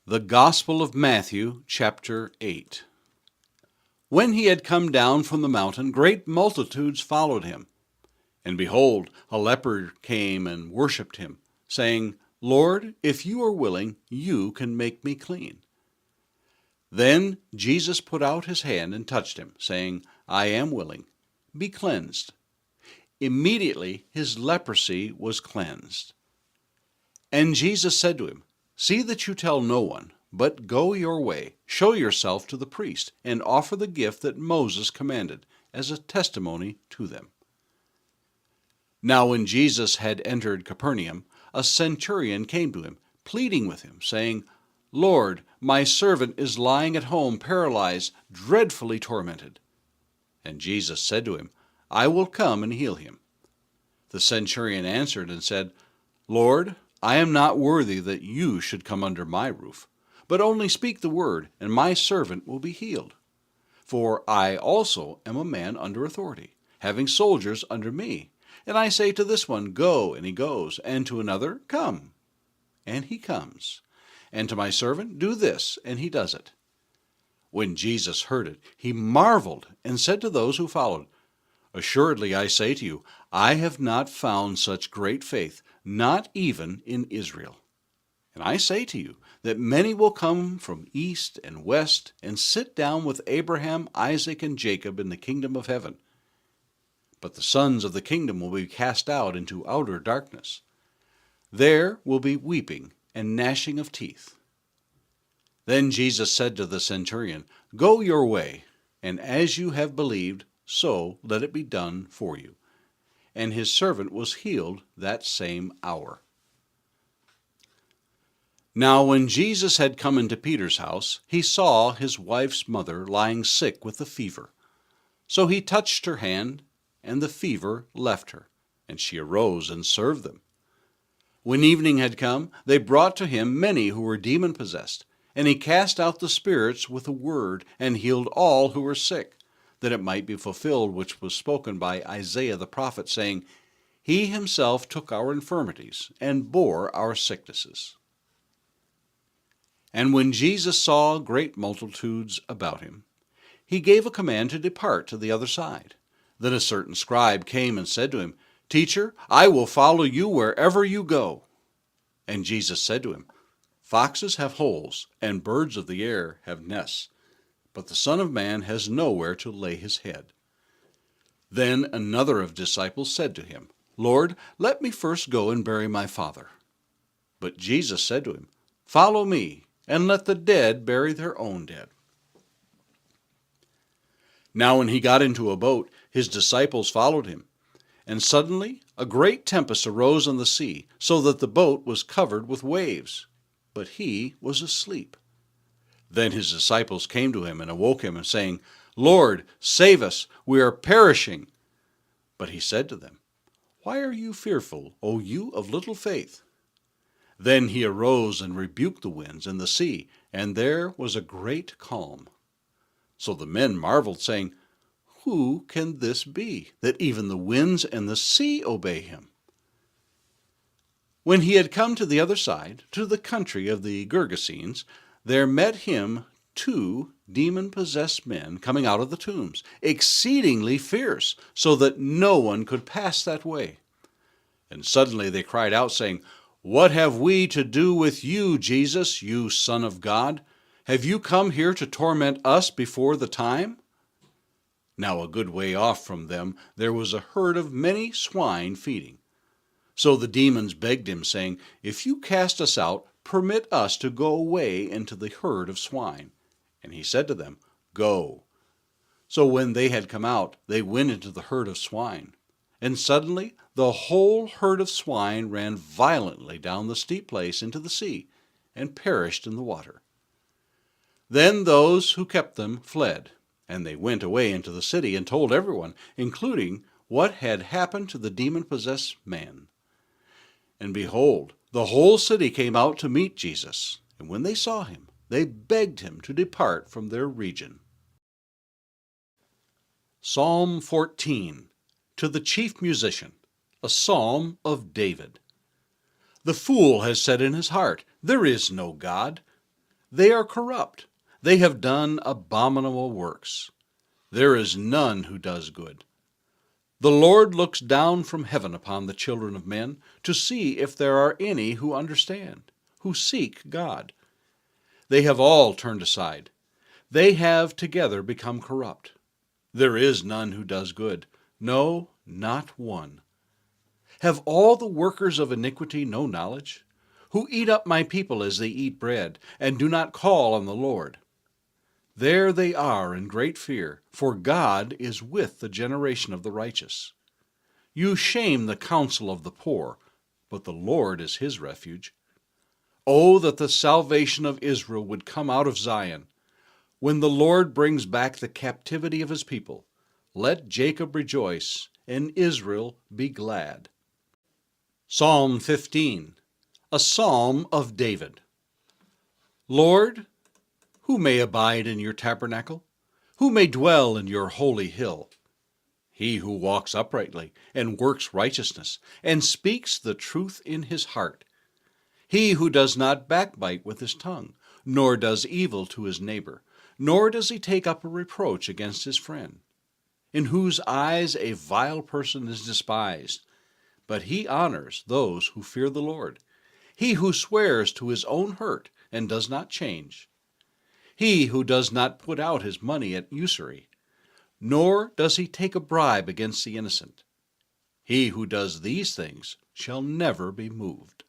The Gospel of Matthew, chapter 8. When he had come down from the mountain, great multitudes followed him. And behold, a leper came and worshipped him, saying, Lord, if you are willing, you can make me clean. Then Jesus put out his hand and touched him, saying, I am willing, be cleansed. Immediately his leprosy was cleansed. And Jesus said to him, See that you tell no one, but go your way, show yourself to the priest, and offer the gift that Moses commanded, as a testimony to them. Now when Jesus had entered Capernaum, a centurion came to him, pleading with him, saying, Lord, my servant is lying at home, paralyzed, dreadfully tormented. And Jesus said to him, I will come and heal him. The centurion answered and said, Lord, I am not worthy that you should come under my roof, but only speak the word, and my servant will be healed. For I also am a man under authority, having soldiers under me. And I say to this one, Go, and he goes, and to another, Come, and he comes. And to my servant, Do this, and he does it. When Jesus heard it, he marveled, and said to those who followed, Assuredly I say to you, I have not found such great faith, not even in Israel. And I say to you that many will come from east and west and sit down with Abraham, Isaac, and Jacob in the kingdom of heaven. But the sons of the kingdom will be cast out into outer darkness. There will be weeping and gnashing of teeth. Then Jesus said to the centurion, Go your way, and as you have believed, so let it be done for you. And his servant was healed that same hour. Now when Jesus had come into Peter's house, he saw his wife's mother lying sick with a fever. So he touched her hand, and the fever left her, and she arose and served them. When evening had come, they brought to him many who were demon-possessed, and he cast out the spirits with a word, and healed all who were sick, that it might be fulfilled which was spoken by Isaiah the prophet, saying, He himself took our infirmities, and bore our sicknesses. And when Jesus saw great multitudes about him, he gave a command to depart to the other side. Then a certain scribe came and said to him, Teacher, I will follow you wherever you go. And Jesus said to him, Foxes have holes, and birds of the air have nests, but the Son of Man has nowhere to lay his head. Then another of his disciples said to him, Lord, let me first go and bury my father. But Jesus said to him, Follow me, and let the dead bury their own dead. Now when he got into a boat, his disciples followed him. And suddenly a great tempest arose on the sea, so that the boat was covered with waves. But he was asleep. Then his disciples came to him and awoke him, and saying, Lord, save us, we are perishing. But he said to them, Why are you fearful, O you of little faith? Then he arose and rebuked the winds and the sea, and there was a great calm. So the men marveled, saying, Who can this be, that even the winds and the sea obey him? When he had come to the other side, to the country of the Gergesenes, there met him 2 demon-possessed men coming out of the tombs, exceedingly fierce, so that no one could pass that way. And suddenly they cried out, saying, What have we to do with you, Jesus, you Son of God? Have you come here to torment us before the time? Now a good way off from them there was a herd of many swine feeding. So the demons begged him, saying, If you cast us out, permit us to go away into the herd of swine. And he said to them, Go. So when they had come out, they went into the herd of swine. And suddenly the whole herd of swine ran violently down the steep place into the sea, and perished in the water. Then those who kept them fled, and they went away into the city and told everyone, including what had happened to the demon-possessed man. And behold, the whole city came out to meet Jesus, and when they saw him, they begged him to depart from their region. Psalm 14, to the chief musician, a psalm of David. The fool has said in his heart, There is no God. They are corrupt. They have done abominable works. There is none who does good. The Lord looks down from heaven upon the children of men to see if there are any who understand, who seek God. They have all turned aside. They have together become corrupt. There is none who does good, no, not one. Have all the workers of iniquity no knowledge, who eat up my people as they eat bread, and do not call on the Lord? There they are in great fear, for God is with the generation of the righteous. You shame the counsel of the poor, but the Lord is his refuge. Oh, that the salvation of Israel would come out of Zion. When the Lord brings back the captivity of his people, let Jacob rejoice and Israel be glad. Psalm 15, a psalm of David. Lord, who may abide in your tabernacle? Who may dwell in your holy hill? He who walks uprightly and works righteousness and speaks the truth in his heart. He who does not backbite with his tongue, nor does evil to his neighbor, nor does he take up a reproach against his friend, in whose eyes a vile person is despised, but he honors those who fear the Lord. He who swears to his own hurt and does not change. He who does not put out his money at usury, nor does he take a bribe against the innocent. He who does these things shall never be moved.